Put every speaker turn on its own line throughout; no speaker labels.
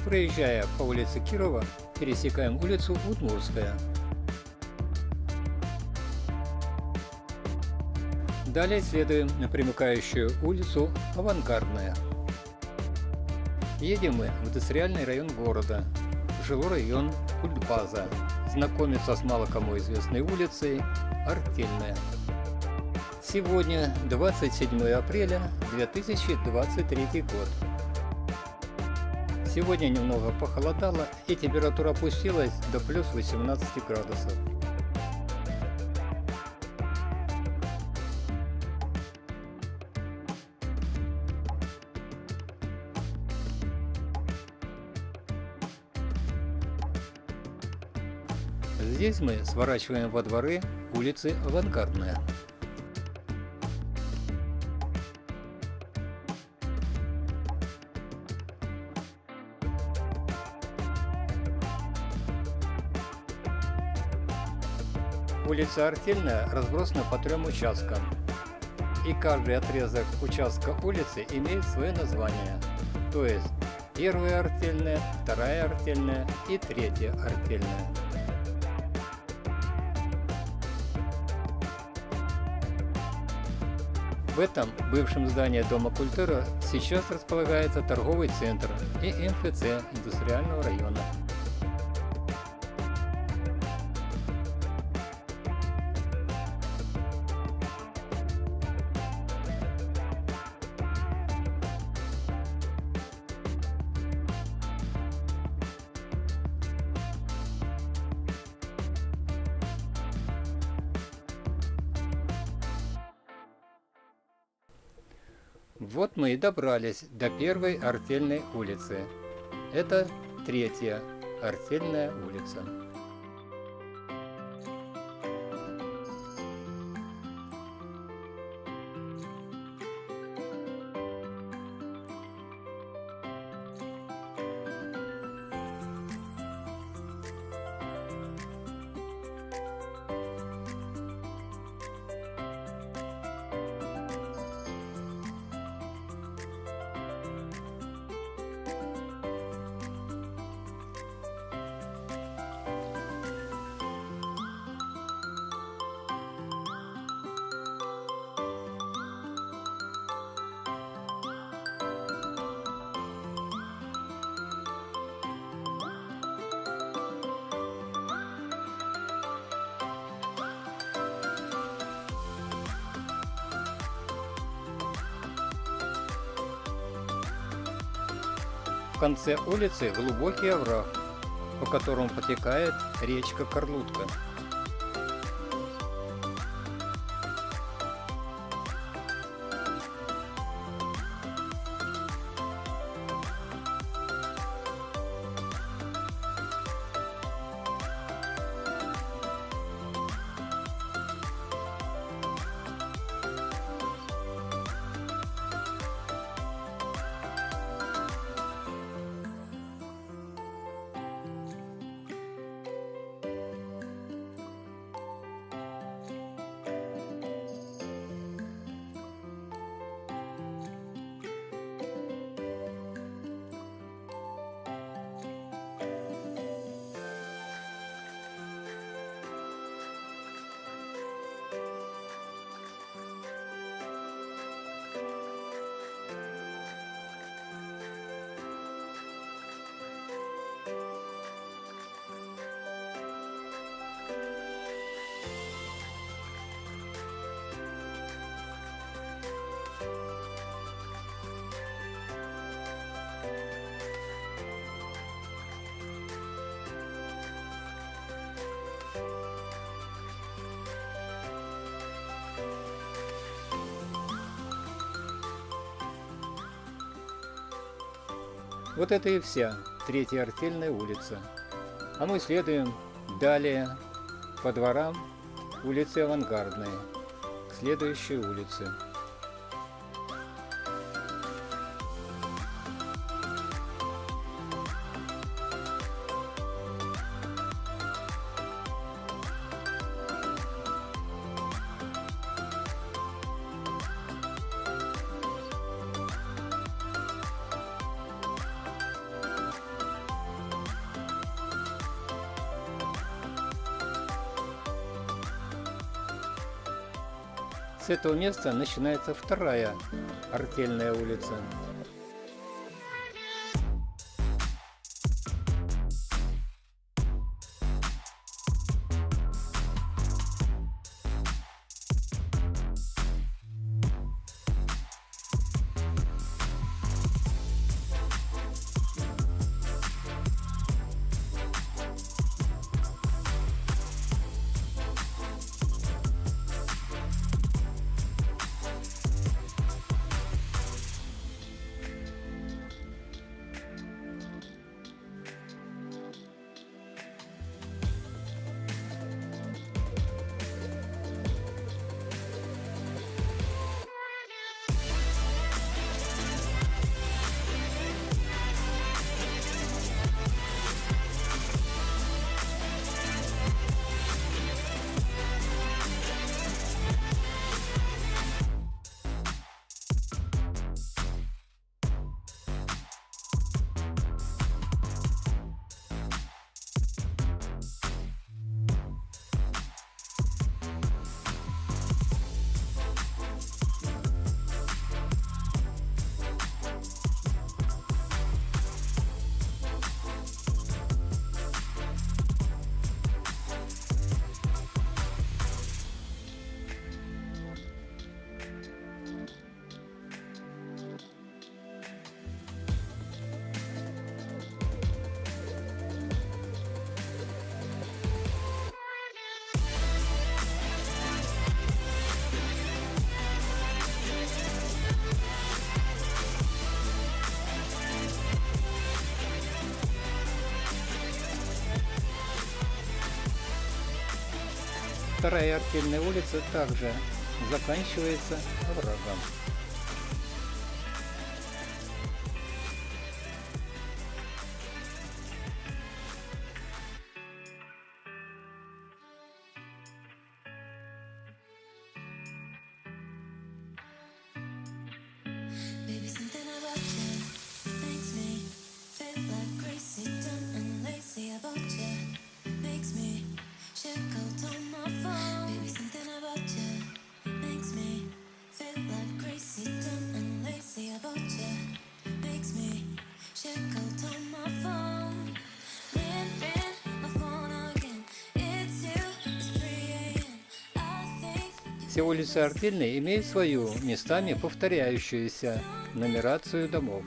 Проезжая по улице Кирова, пересекаем улицу Удмуртская. Далее следуем на примыкающую улицу Авангардная. Едем мы в индустриальный район города, жилой район Культбаза, знакомиться с мало кому известной улицей Артельная. Сегодня 27 апреля 2023 год. Сегодня немного похолодало и температура опустилась до плюс 18 градусов. Здесь мы сворачиваем во дворы улицы Авангардная. Улица Артельная разбросана по 3 участкам, и каждый отрезок участка улицы имеет свое название, то есть первая Артельная, вторая Артельная и третья Артельная. В этом бывшем здании Дома культуры сейчас располагается торговый центр и МФЦ индустриального района. Вот мы и добрались до первой Артельной улицы. Это третья Артельная улица. В конце улицы глубокий овраг, по которому потекает речка Карлутка. Вот это и вся третья Артельная улица. А мы следуем далее по дворам улицы Авангардной к следующей улице. С этого места начинается вторая артельная улица. Вторая артельная улица также заканчивается оврагом.
Baby, something about you makes me feel like crazy, dumb and lazy about you. Makes me check out on my phone. Baby, something about you makes me feel like crazy, dumb and lazy about you. Makes me check out on my phone. Ring, ring, my phone again. It's you, it's 3 a.m. I think
Все улицы артельные имеют свою, местами повторяющуюся нумерацию домов.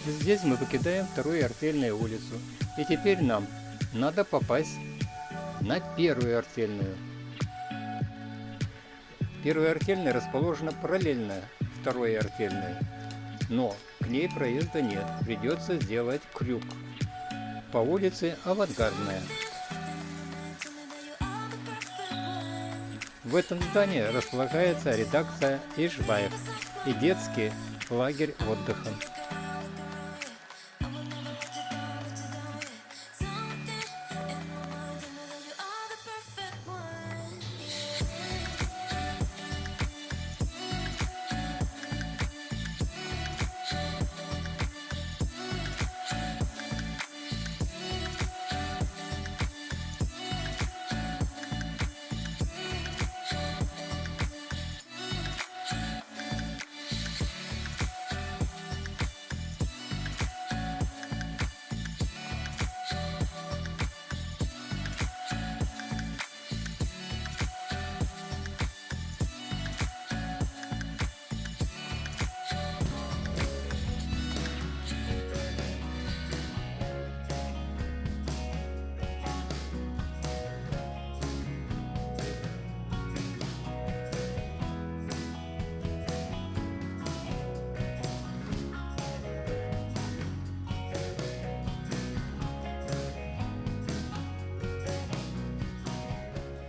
Здесь мы покидаем вторую артельную улицу. И теперь нам надо попасть на первую артельную. Первая артельная расположена параллельно второй артельной, но к ней проезда нет, придется сделать крюк по улице Авангардная. В этом здании располагается редакция Ишбаев и детский лагерь отдыха.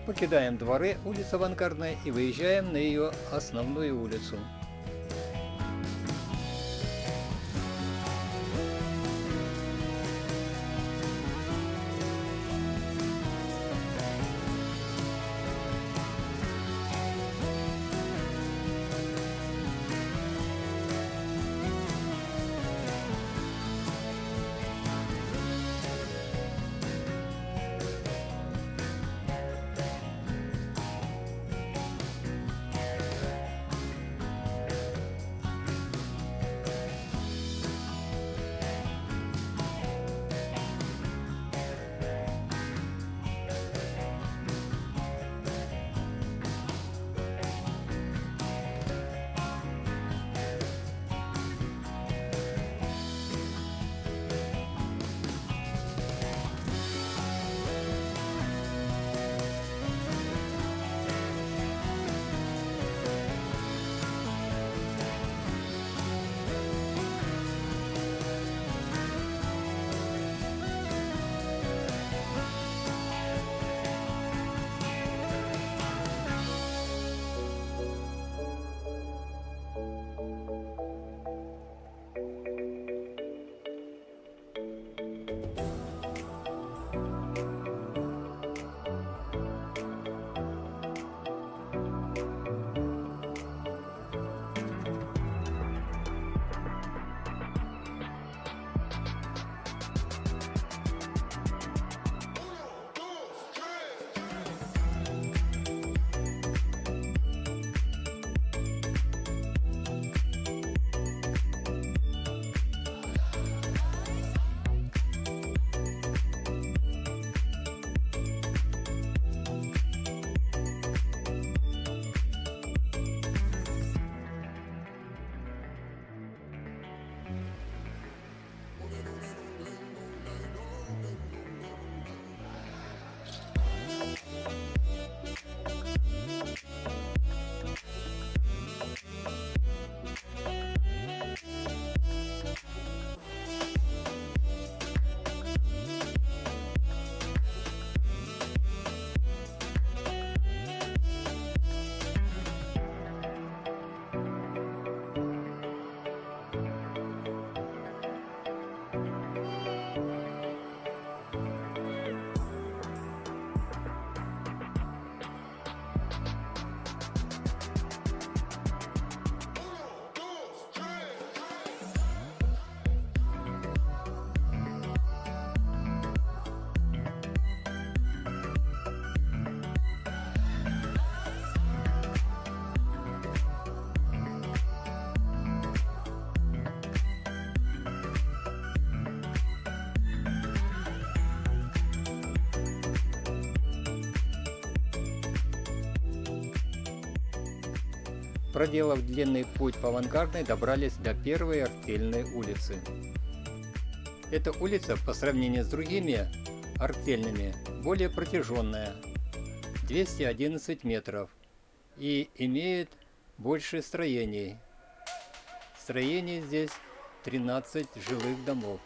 Покидаем дворы улицы Авангардной и выезжаем на ее основную улицу. проделав длинный путь по Авангардной, добрались до первой артельной улицы. Эта улица по сравнению с другими артельными более протяженная, 211 метров, и имеет больше строений. Строений здесь 13 жилых домов.